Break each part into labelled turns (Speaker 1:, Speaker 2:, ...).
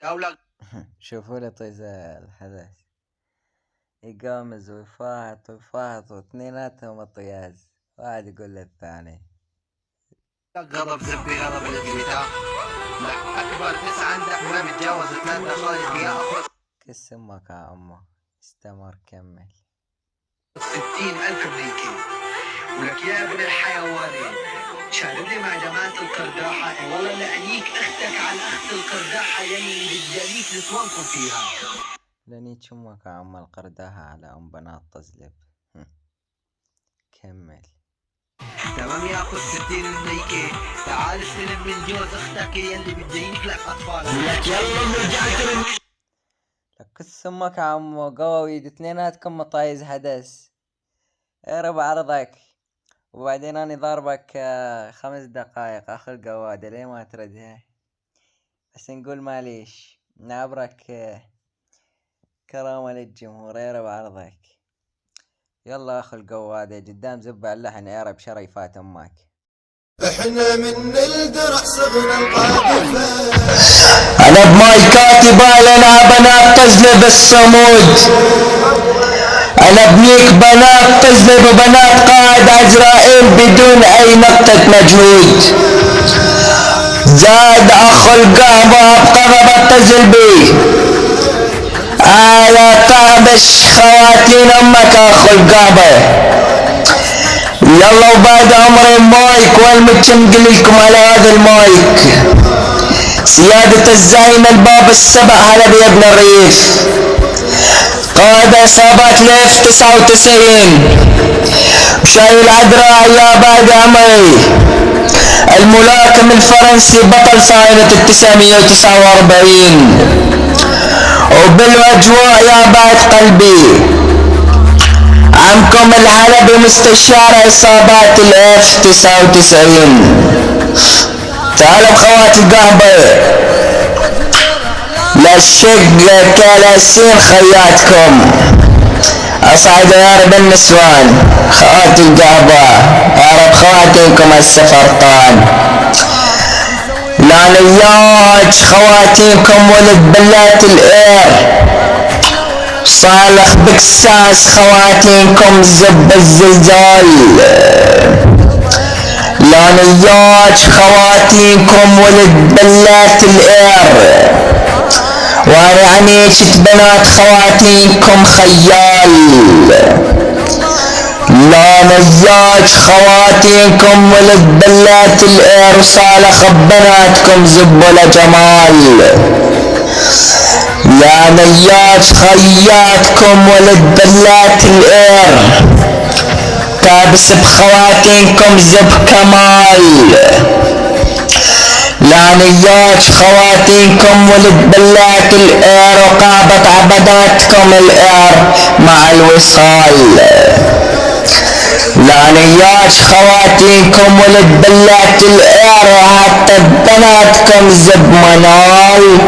Speaker 1: أولى.
Speaker 2: شوفوا لي طيز الحدث يقامز ويفاحط ويفاحط واثنيناتهم الطياز، واحد يقول للثاني
Speaker 1: غضب زبي غضب الجليتا. لا أكبر بس عندك ما بتجاوز 3 دقائق يا أخو.
Speaker 2: كس امك يا امه، استمر كمل.
Speaker 1: 60,000 أمريكي ولك يا ابن الحيوانين شارب لي معجمات القرداحة. والله لأنيك أختك عن أخت القرداحة يلي بتجاريك نسوانكم فيها.
Speaker 2: لنيت امك يا ام القرداحة على ام بنات تزلب. كمل.
Speaker 1: تمام يا أخو 60 أمريكي، تعال استلم من جوز أختك يلي بتجيك لك أطفال. لك يلا رجعت
Speaker 2: لك كس امك يا عمو، قواويد اثنيناتكم مطايز حدث، اهرب عرضك وبعدين اني ضاربك 5 دقائق اخر قوادة ليه ما تردها. بس نقول معليش نعبرك كرامة للجمهور، اهرب عرضك. يلا اخو القوادة قدام زب اللحن، اهرب شريفات امك.
Speaker 3: احنا من الدرع صغنا القاذفة،
Speaker 4: انا بمايكاتي بالنا بنات تزلب الصمود، انا بنيك بنات تزلب وبنات قائد عزرائيل بدون اي نقطة مجهود. زاد اخو القهوة بقربة تزلبي على طابش خواتين امك اخو القهوة. يلا وبعد عمر المايك والمتشنقل لكم على هذا المايك. سيادة الزعيم الباب السبع هلا بيا ابن الريف، قائد عصابات ليف 99 مشاي العذراء يا بعد عمري، الملاكم الفرنسي بطل صهاينة 949، وبالاجواء يا بعد قلبي عمكم الحلبي مستشار عصابات الاف 99. تعالوا بخوات القهبة للشق كالاسين خياتكم اصعد يا رب النسوان خوات القهبة يا رب خواتينكم السفرطان. لانياج خواتينكم ولد بلات الاير صالح بكساس خواتينكم زب الزلزال. لانياج خواتينكم ولد بلات الاير وانا عنيشت بنات خواتينكم خيال. لانياج خواتينكم ولد بلات الاير وصالح بناتكم زبولة جمال. يا نياج خياتكم ولد بلات الاير كابس بخواتينكم زب كمال. لانياج خواتينكم ولد بلات الاير وقابت عبداتكم الاير مع الوصال. لانياج خواتينكم ولد بلات الاير وحتى بناتكم زب منال.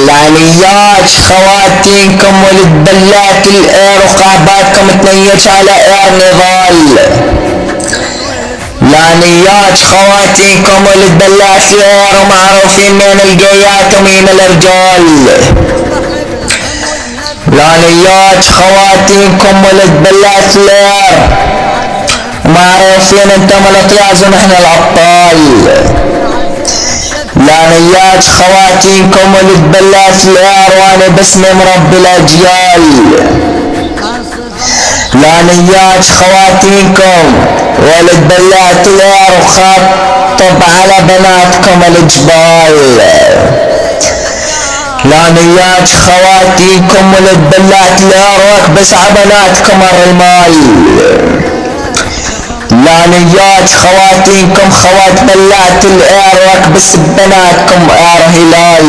Speaker 4: لانياج خواتينكم ولد بلات الاير وقاباتكم تنيج على اير نضال. لانياج خواتينكم ولد بلات الاير ومعروفين من القيات ومين الرجال. لانياج خواتينكم ولد بلات الاير ومعروفين انتم الاطياز ونحن الابطال. لانياج خواتينكم ولد بلات الاير وانا باسم مربي الاجيال. لانياج خواتينكم ولد بلات الاير وخاطب على بناتكم الجبال. لانياج خواتينكم ولد بلات الاير واكبس على بناتكم الرمال. لانياج خواتينكم خوات بلات الاير واكبس بناتكم اير هلال.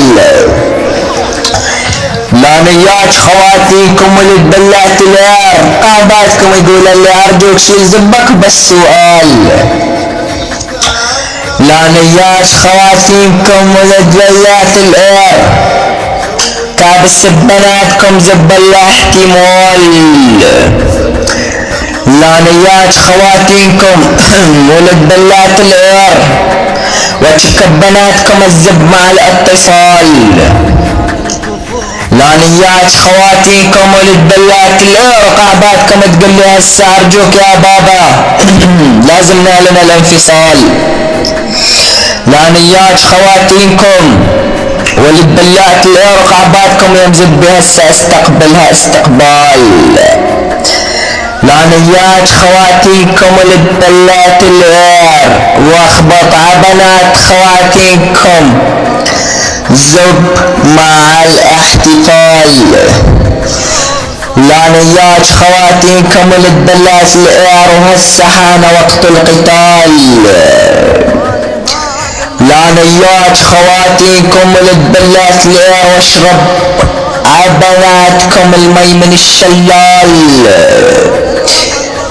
Speaker 4: لانياج خواتينكم ولد بلات الاير قاباتكم يقول اللي ارجوك شيل زبك بالسؤال. لانياج خواتينكم ولد بلات الاير كابس بناتكم زب الاحتمال. لانياج خواتينكم ولد بلات الاير وتركب بناتكم الزب مع الاتصال. لانيات خواتيكم ولد الارق عبادكم تقول لي هسه ارجوك يا بابا لازم نعلن الانفصال. لانيات خواتيكم ولد الارق عبادكم يمزد بها هسه استقبلها استقبال. لانيات خواتيكم ولد العير واخبط عبنات خواتيكم زب مع الاحتفال. لانيات خواتيكم ولد العير وهسه حان وقت القتال. لانيات خواتيكم ولد العير واشرب عبناتكم المي من الشلال.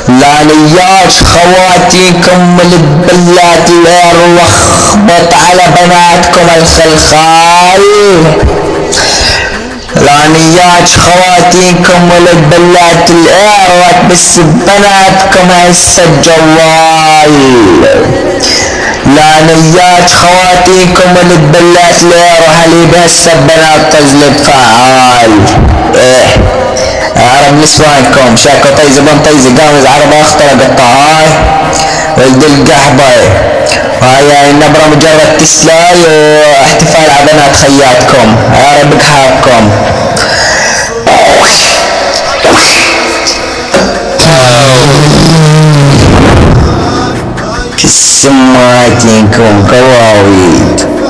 Speaker 4: لانيات خواتيكم ولد العير واخبط على بناتكم الخلخال. لانيات خواتيكم ولد العير وتبس بناتكم هسه الجوال. لانيات خواتيكم ولد العير وحليب هسه بنات طزلب فعال. عرب نسوانكم شاكو طيزة بن طيزة قامز عرب اخترقت هاي ولد القحبة وهاي النبرة مجرد تسلاي واحتفال على بنات خياتكم عرب قحابكم. كسماتيكم قواويد